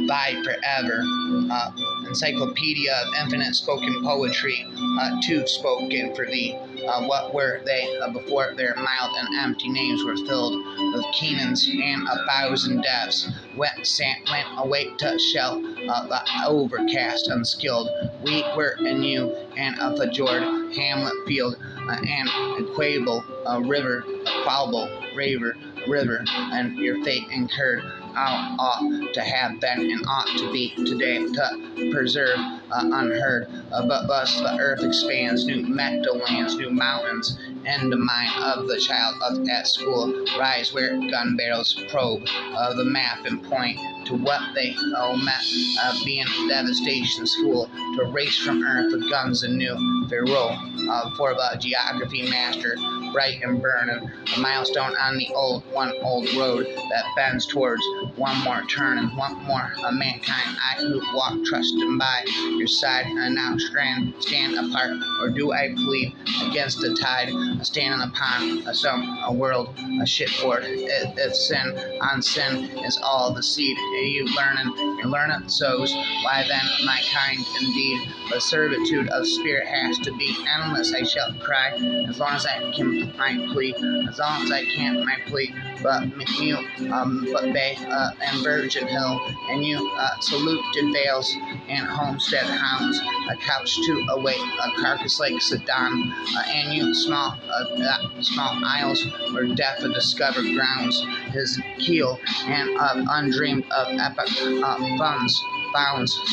abide forever. Encyclopedia of infinite spoken poetry, too spoken for thee. What were they before their mild and empty names were filled with Canaans and 1,000 deaths? Wet sand went away to shell the overcast, unskilled. We were in you, and a Fjord, Hamlet Field, and Quable River, Qualble River, and your fate incurred. Ought to have been and ought to be today to preserve unheard. But thus the earth expands, new meadowlands, new mountains, and the mind of the child at school rise where gun barrels probe the map and point to what they met, being devastation school to erase from earth the guns anew. Pharaoh for the geography master, bright and burning, a milestone on the old road that bends towards one more turn and one more mankind. I who walk trusting by your side and now stand apart, or do I plead against the tide, standing upon a world, a shipboard? If sin on sin is all the seed you learning sows, why then my kind indeed, the servitude of spirit has to be endless. I shall cry as long as I can my plea, as long as I can my plea. But you, but Bay and Virgin Hill, and you saluted vales and homestead hounds, a couch to await a carcass like Sedan, and you small isles where death discovered grounds, his keel and undreamed of epic bounds,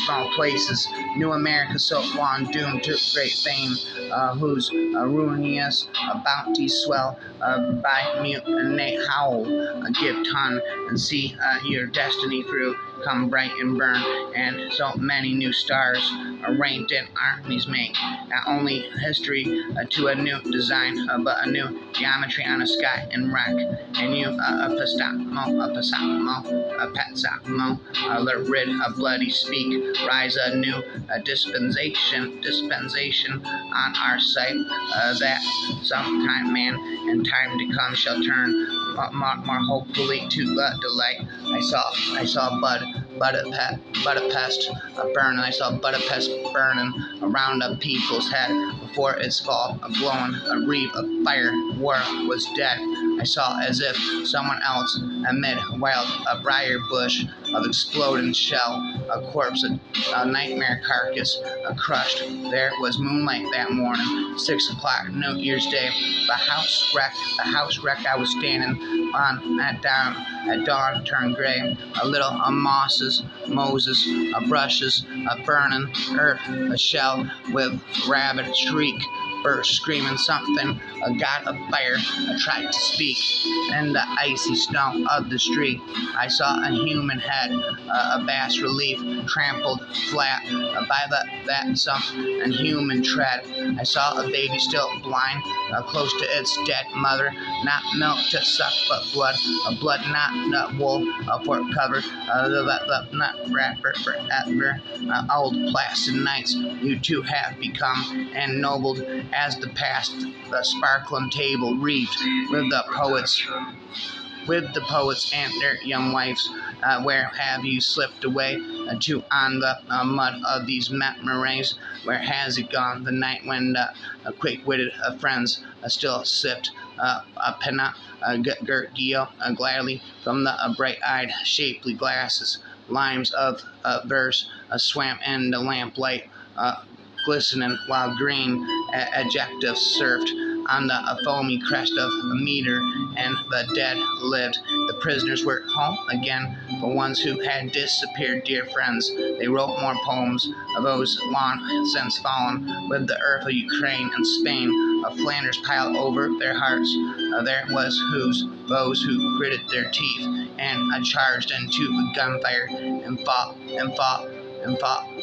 small places, New America so long doomed to great fame, whose ruinous bounties swell by mutiny howl, give tongue and see your destiny through, come bright and burn, and so many new stars ranked in armies make, not only history to a new design, but a new geometry on a sky and wreck, and you let rid of bloody speak, rise a new dispensation on our sight, that sometime man in time to come shall turn more hopefully to the delight. I saw Budapest burn, and I saw Budapest burning around a people's head before its fall, a glowing a wreath of fire. War was dead. I saw as if someone else amid a briar bush of exploding shell, a corpse, a nightmare carcass, crushed. There was moonlight that morning, 6 o'clock, New Year's Day. The house wreck I was standing on at dawn turned gray. A little moses, brushes, a burning earth, a shell with rabid shriek. Burst screaming something, a god of fire. I tried to speak. In the icy snow of the street, I saw a human head, a bas relief, trampled flat by that some inhuman tread. I saw a baby still blind, close to its dead mother, not milk to suck, but blood, blood not wool for cover, the nut wrapper forever. Old placid nights you two have become, ennobled as the past, the sparkling table wreathed with the poets and their young wives. Where have you slipped away to on the mud of these memories? Where has it gone the night when the quick-witted friends still sipped a penna, Gio gladly from the bright-eyed, shapely glasses? Limes of verse swam in the lamplight, glistening while green adjectives surfed on the foamy crest of a meter, and the dead lived. The prisoners were home again, the ones who had disappeared, dear friends. They wrote more poems of those long since fallen, with the earth of Ukraine and Spain, of Flanders piled over their hearts. There was those who gritted their teeth and charged into the gunfire and fought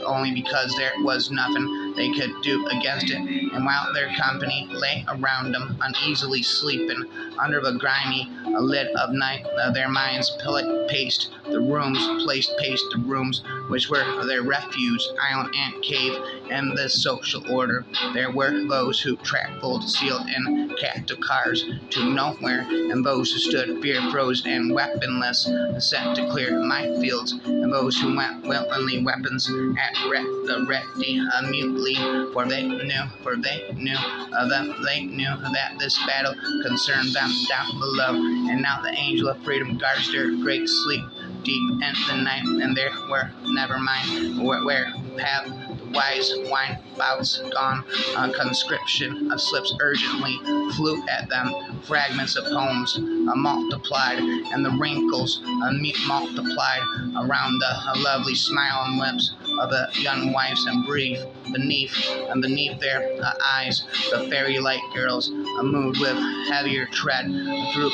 only because there was nothing they could do against it. and while their company lay around them, uneasily sleeping under the grimy lid of night, their minds paced the rooms which were their refuge, island, and cave. In this social order, there were those who traveled sealed in captive cars to nowhere, and those who stood fear-frozen and weaponless, sent to clear minefields, and those who went willingly, weapons at the ready, mutely, for they knew that this battle concerned them down below. And now the angel of freedom guards their great sleep deep in the night, and there were never mind where have the wise wine bouts gone. Conscription of slips urgently flew at them, fragments of poems multiplied, and the wrinkles multiplied around the lovely smiling lips of the young wives, and beneath their eyes the fairy-like girls moved with heavier tread through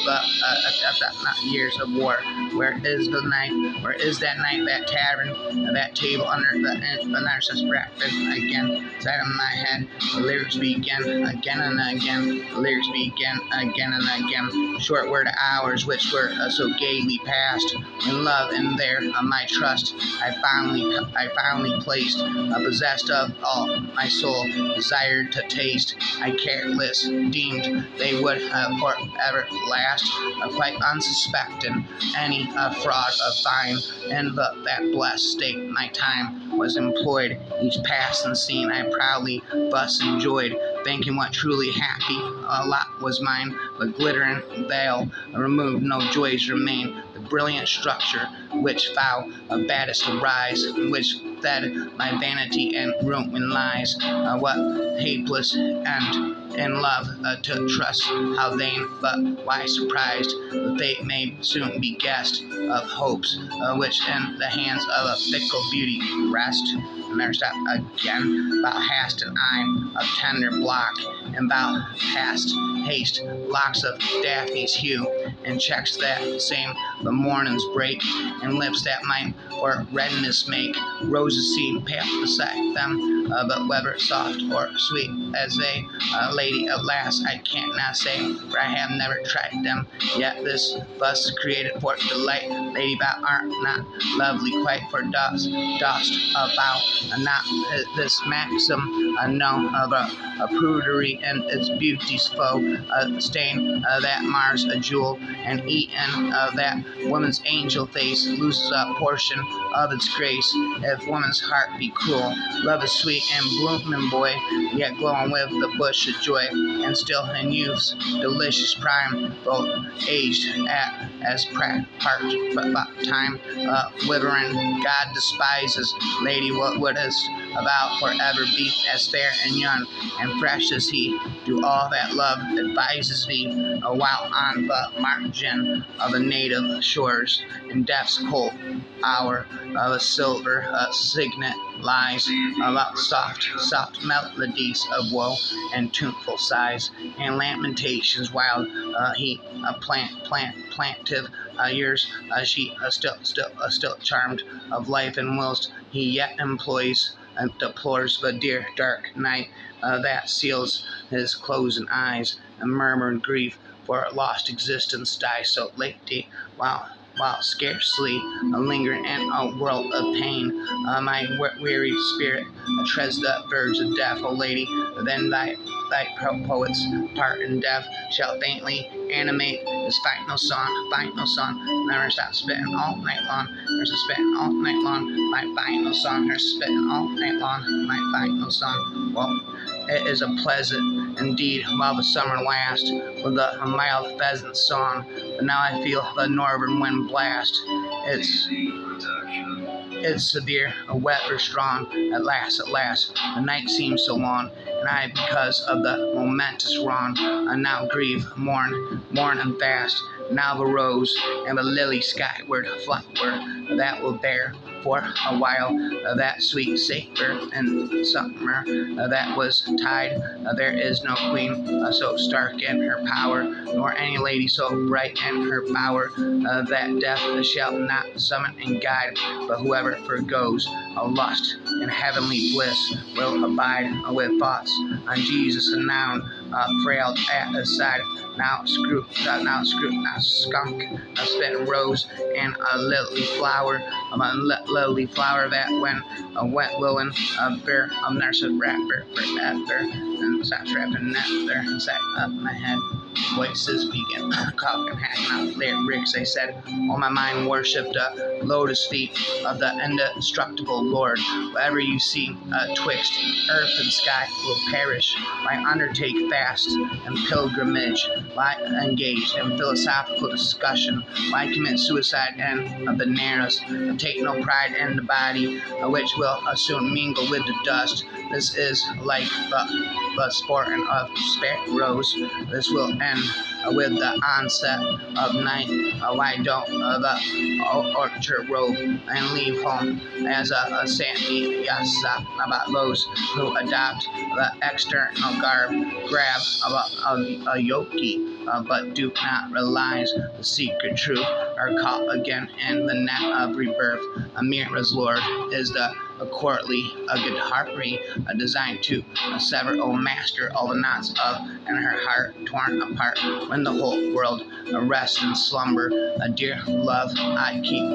years of war. Where is that night, that tavern, that table under the nurse's breakfast? Again, inside of my head, the lyrics begin again and again. The lyrics begin again and again. Short were the hours which were so gaily passed. In love and there my trust I finally placed, possessed of all my soul desired to taste. I careless deemed they would forever last, quite unsuspecting any fraud of thine. In that blessed state my time was employed, each passing scene I proudly thus enjoyed, thinking what truly happy lot was mine. The glittering veil removed, no joys remain. The brilliant structure which thou baddest arise, which fed my vanity and ruin lies. What hapeless end in love to trust, how vain, but why surprised? The fate may soon be guessed of hopes which in the hands of a fickle beauty rest. And there's that again. Thou hast an eye of tender block, and thou hast haste locks of Daphne's hue, and checks that same the morning's break, and lips that might for redness make roses seem pale beside them, but whether soft or sweet as they, lady, alas, I can't now say, for I have never tried them. Yet this thus created for delight, lady, thou art not lovely quite, for dost avow not this maxim, no, of a prudery and its beauty's foe, a stain that mars a jewel, and eaten that woman's angel face loses a portion of its grace. If woman's heart be cruel, love is sweet and blooming, boy, yet glowing with the bush of joy, and still in youth's delicious prime, both aged at as part but time withering. God despises, lady, what wouldst thou forever be as fair and young and fresh as he? Do all that love advises thee, while on the margin of the native shores, in death's cold hour, a silver signet lies, about soft melodies of woe and tuneful sighs and lamentations, while he plaintive years she still charmed of life, and whilst he yet employs and deplores the dear dark night that seals his closing eyes, and murmured grief for lost existence dies so lately, while scarcely lingering in a world of pain, my weary spirit treads the verge of death. O lady, then thy poet's part in death shall faintly animate his final song. Never stop spitting all night long. There's a spitting all night long. My final song. There's spitting all night long. My final song. Well, it is a pleasant indeed while the summer lasts, with a mild pheasant song. But now I feel the northern wind blast. It's severe, wet or strong. At last, the night seems so long, and I, because of the momentous wrong, I now grieve, mourn and fast. Now the rose and the lily skyward flower that will bear for a while that sweet savor and summer that was tide. There is no queen so stark in her power, nor any lady so bright in her bower, that death shall not summon and guide, but whoever forgoes a lust in heavenly bliss will abide with thoughts on Jesus and now frail at his side. Now skunk, a spit rose, and a lily flower, lily flower that when a wet willing bear nurse a rapper forever, and stops rapping after inside of my head. Voices began coughing, hacking out lyrics. They said, "Oh, my mind worshipped a lotus feet of the indestructible Lord. Whatever you see twixt earth and sky will perish. Why undertake fast and pilgrimage? Why engage in philosophical discussion? Why commit suicide in the narrows? Take no pride in the body, which will soon mingle with the dust. This is like the sporting of sparrows. This will end with the onset of night. Why don't the orchard robe and leave home as a sandy yasa about those who adopt the external garb, grab a yoki, but do not realize the secret truth, are caught again in the net of rebirth. Amira's Lord is the a courtly, a good harpery, designed to sever, O master, all the knots of and her heart torn apart. When the whole world rests in slumber, a dear love I keep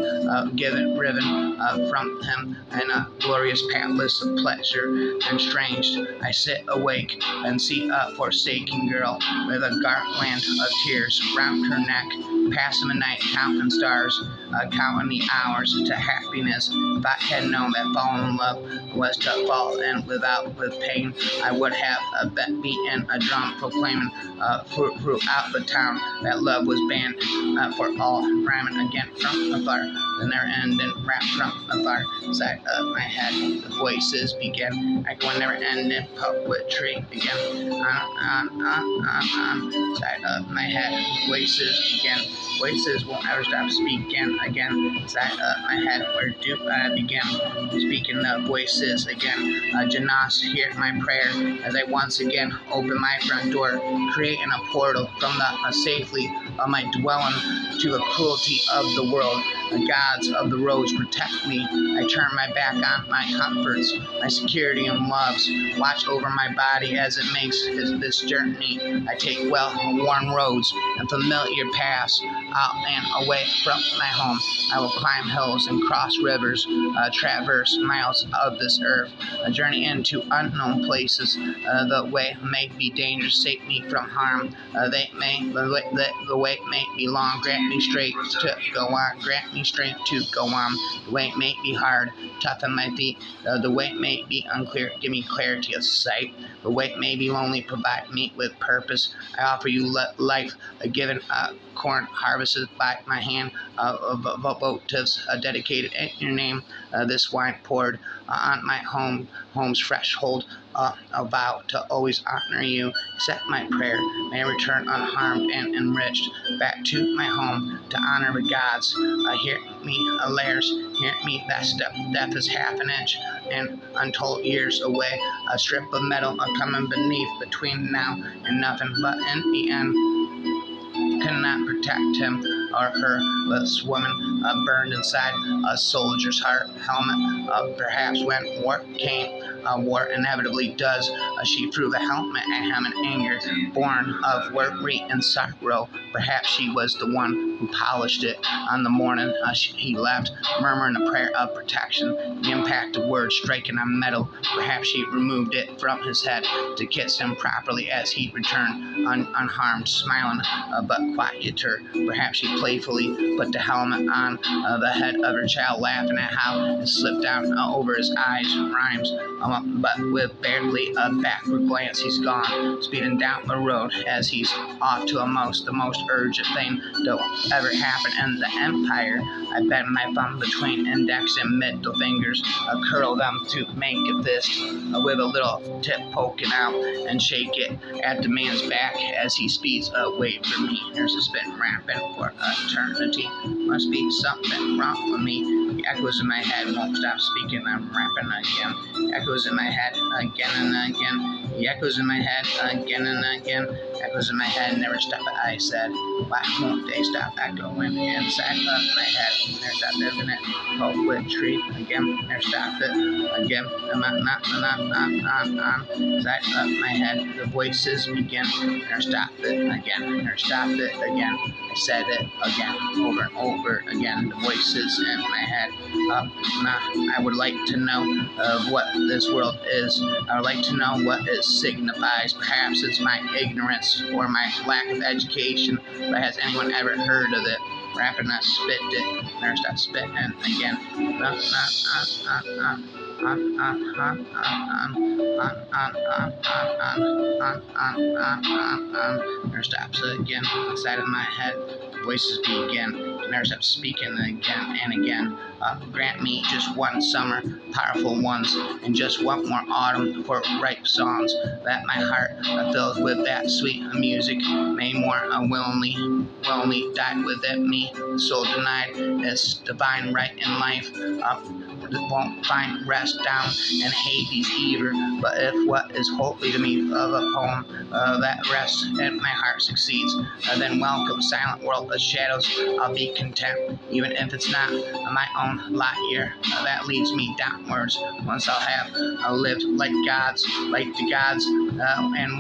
riven from him, and a glorious palace of pleasure estranged. I sit awake and see a forsaken girl with a garland of tears round her neck, passing the night counting stars, counting the hours to happiness. If I had known that falling in love was to fall in with pain, I would have beaten a drum proclaiming throughout the town that love was banned for all, rhyming again from afar, the never-ending rap from afar. Side of my head, the voices begin, echoing never-ending poetry again. On. Side of my head, voices begin. Voices won't ever stop speaking again. Side of my head, where do I begin? Speaking of voices again. Janas, hear my prayer as I once again open my front door, creating a portal from the safely of my dwelling to the cruelty of the world. The gods of the roads protect me. I turn my back on my comforts, my security and loves. Watch over my body as it makes this journey. I take well-worn roads and familiar paths out and away from my home. I will climb hills and cross rivers, traverse miles of this earth, a journey into unknown places. The way may be dangerous, save me from harm. The way may be long, grant me straight to go on. Grant me strength to go on. The way may be hard, toughen my feet. The way may be unclear, give me clarity of sight. The way may be lonely, provide me with purpose. I offer you life, given corn harvested by my hand, votives dedicated in your name. This wine poured on my home's threshold, a vow to always honor you. Accept my prayer. May I return unharmed and enriched back to my home to honor the gods. Hear me, layers. Hear me, that death is half an inch and untold years away. A strip of metal coming beneath between now and nothing, but in the end cannot protect him or her. This woman burned inside a soldier's heart helmet. Perhaps when war came, war inevitably does. She threw the helmet at him in anger, born of worry and sorrow. Perhaps she was the one who polished it on the morning he left, murmuring a prayer of protection. The impact of words striking on metal. Perhaps she removed it from his head to kiss him properly as he returned unharmed, smiling but quieter. Perhaps she playfully put the helmet on the head of her child, laughing at how it slipped down over his eyes. Rhymes, but with barely a backward glance, he's gone, speeding down the road as he's off to the most urgent thing to ever happen in the empire. I bend my thumb between index and middle fingers, curl them to make a fist, with a little tip poking out, and shake it at the man's back as he speeds away from me. There's a spin rampant for eternity. Must be something wrong with me. echoes in my head won't stop speaking. I'm rapping again. Echoes in my head again and again. The echoes in my head again and again. Echoes in my head never stop. I said, why won't they stop echoing inside of my head? Never stop infinite poetry again. Never stop it again. Inside of my head, the voices begin. Never stop it again. Never stop it again. I said it again, over and over again. The voices in my head. I would like to know what this world is. I would like to know what it signifies. Perhaps it's my ignorance or my lack of education. But has anyone ever heard of it? Rapping, I spit it. Never stop spitting again. Never stops again. Inside of my head, voices begin. Never stop speaking again and again. Grant me just one summer, powerful ones, and just one more autumn for ripe songs, that my heart fills with that sweet music. May more willingly die within me. The soul denied its divine right in life won't find rest down in Hades either. But if what is holy to me of a poem that rests in my heart succeeds, then welcome, silent world of shadows. I'll be content, even if it's not my own light year that leads me downwards. Once I'll have lived like gods, like the gods, and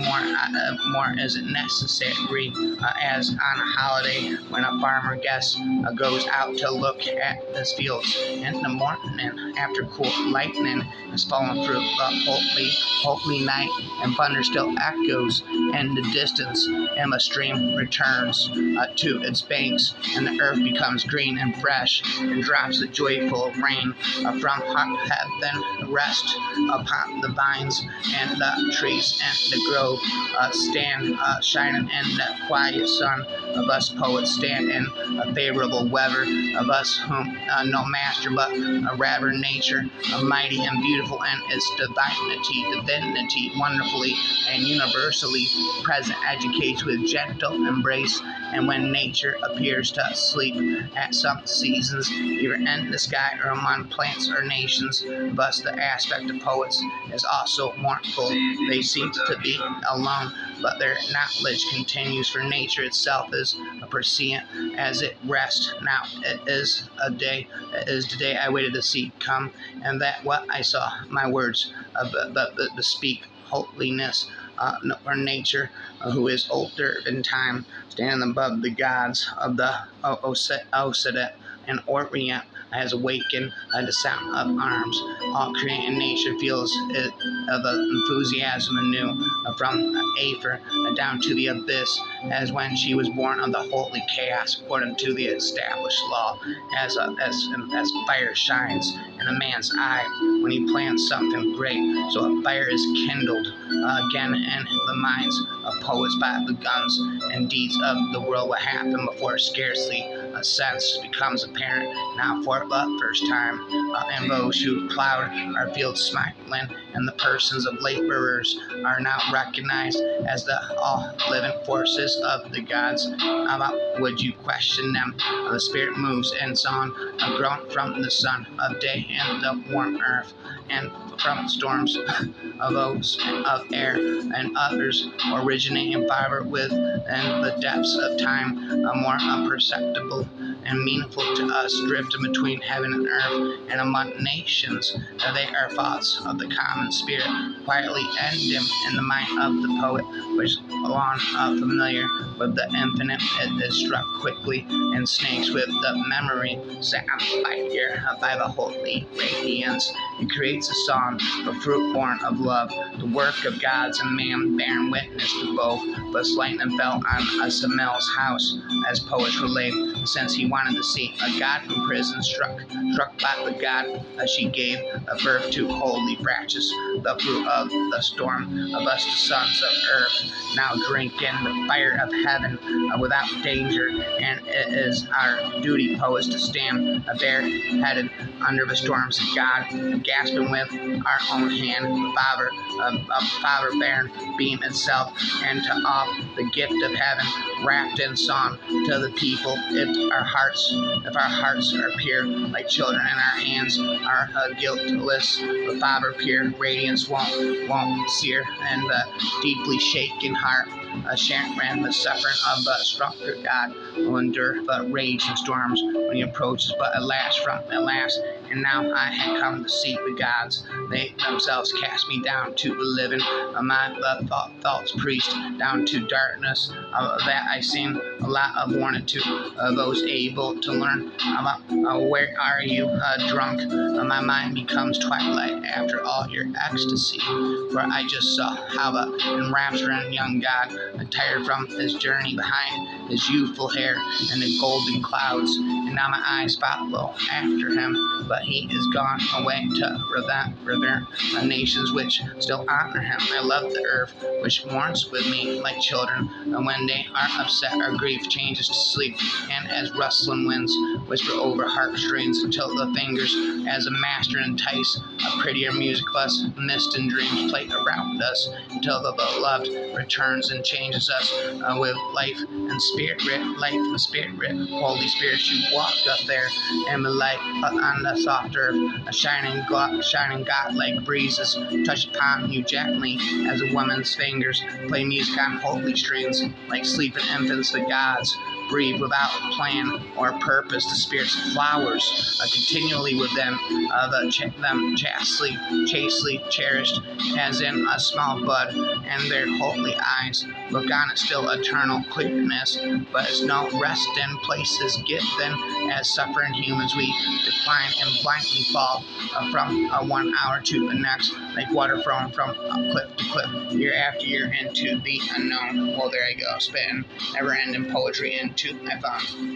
more isn't necessary. As on a holiday, when a farmer guest goes out to look at his fields in the morning after cool lightning has fallen through the holy night, and thunder still echoes in the distance, and the stream returns to its banks, and the earth becomes green and fresh, and drops the joyful rain from heaven rest upon the vines and the trees and the grove stand shining in the quiet sun of us poets, stand in a favorable weather of us whom no master but a rather nature, mighty and beautiful in its divinity, wonderfully and universally present, educates with gentle embrace. And when nature appears to sleep at some seasons, either in the sky or among plants or nations, thus the aspect of poets is also mournful. They seem to be alone, but their knowledge continues, for nature itself is prescient as it rests. Now it is the day I waited to see come, and that what I saw, my words, bespeak holiness, or nature, who is older than time, standing above the gods of the Occident and Orient, has awakened the sound of arms. All creating nature feels it of enthusiasm anew, from Aether down to the abyss, as when she was born of the holy chaos, according to the established law, as fire shines in a man's eye when he plans something great, so a fire is kindled again in the minds of poets by the guns and deeds of the world. What happened before scarcely a sense becomes apparent now for the first time, and those who cloud our fields smiling, and the persons of laborers are now recognized as the all-living forces of the gods. Would you question them? The spirit moves in song, grown from the sun of day and the warm earth, and from storms of those of air, and others originating fiber within the depths of time, more imperceptible and meaningful to us, drifting between heaven and earth and among nations. They are thoughts of the common spirit, quietly ending in the mind of the poet, which long familiar with the infinite, it is struck quickly and snakes with the memory set on fire by the holy radiance. It creates a song, the fruit born of love, the work of gods and man, bearing witness to both. Thus lightning fell on Samuel's house, as poets relate, since he wanted to see a god in prison struck by the god she gave birth to, holy branches, the fruit of the storm of us, the sons of earth, now drink in the fire of heaven without danger. And it is our duty, poets, to stand bareheaded under the storms of God, gasping with our own hand, the Father bearing beam itself, and to off the gift of heaven, wrapped in song to the people it If our hearts are pure like children, and our hands are guiltless, the Father pure radiance won't sear, and the deeply shaken heart, Sharon, the suffering of the stronger God, will endure the rage and storms when he approaches. But alas, and now I had come to seek the gods. They themselves cast me down to the living. My thoughts priest down to darkness. That I seen a lot of warning to those able to learn. Where are you, drunk? My mind becomes twilight after all your ecstasy. For I just saw how the enrapturing young God, tired from his journey behind his youthful hair and the golden clouds, and now my eyes follow after him, but he is gone away to revere the nations which still honor him. I love the earth which mourns with me like children, and when they are upset, our grief changes to sleep, and as rustling winds whisper over heartstrings until the fingers, as a master entice, a prettier music bus, mist and dreams play around us until the beloved returns and changes us with life and spirit. Holy Spirit, you walk up there and the light on the soft earth, a shining God like breezes touch upon you gently as a woman's fingers play music on holy strings like sleeping infants. The gods breathe without plan or purpose. The Spirit's flowers continually with them, them chastely cherished as in a small bud, and their holy eyes look on it still eternal clearness, but as no rest in places given. As suffering humans we decline and blindly fall from 1 hour to the next, like water flowing from cliff to cliff, year after year into the unknown. Well, there I go, spitting never-ending poetry into my phone.